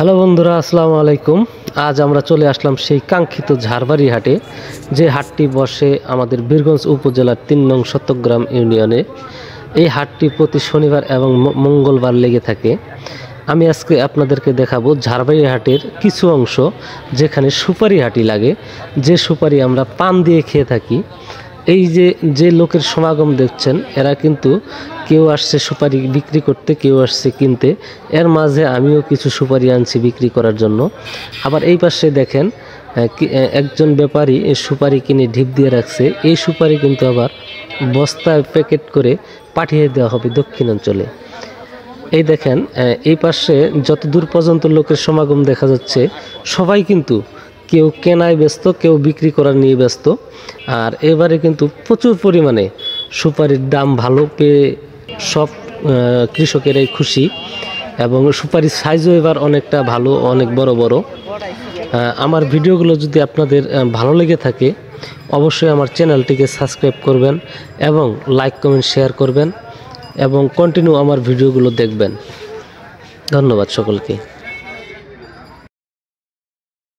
Hello বন্ধুরা, আসসালামু আলাইকুম। আজ আমরা চলে আসলাম সেই কাঙ্ক্ষিত ঝাড়বাড়ি হাটে, যে হাটটি বসে আমাদের বীরগঞ্জ উপজেলার ৩ নং শতকগ্রাম ইউনিয়নে। এই হাটটি প্রতি শনিবার এবং মঙ্গলবার লেগে থাকে। আমি আজকে আপনাদেরকে দেখাবো ঝাড়বাড়ি হাটের কিছু অংশ, যেখানে সুপারি হাটি লাগে, যে সুপারি আমরা পান দিয়ে খেয়ে থাকি। এই যে লোকের সমাগম দেখছেন, এরা কিন্তু কেউ আসছে সুপারি বিক্রি করতে, কেউ আসছে কিনতে। এর মাঝে আমিও কিছু সুপারি আনছি বিক্রি করার জন্য। আবার এই পাশে দেখেন একজন ব্যাপারী এই সুপারি কিনে ঢিপ দিয়ে রাখছে। এই সুপারি কিন্তু আবার বস্তায় প্যাকেট করে পাঠিয়ে দেওয়া হবে দক্ষিণাঞ্চলে। এই দেখেন এই পাশে যত দূর পর্যন্ত লোকের সমাগম দেখা যাচ্ছে, সবাই কিন্তু কেউ কেনায় ব্যস্ত, কেউ বিক্রি করার নিয়ে ব্যস্ত। আর এবারে কিন্তু প্রচুর পরিমাণে সুপারির দাম ভালো পেয়ে সব কৃষকেরাই খুশি, এবং সুপারির সাইজও এবার অনেকটা ভালো, অনেক বড় বড়। আমার ভিডিওগুলো যদি আপনাদের ভালো লেগে থাকে, অবশ্যই আমার চ্যানেলটিকে সাবস্ক্রাইব করবেন এবং লাইক কমেন্ট শেয়ার করবেন এবং কন্টিনিউ আমার ভিডিওগুলো দেখবেন। ধন্যবাদ সকলকে।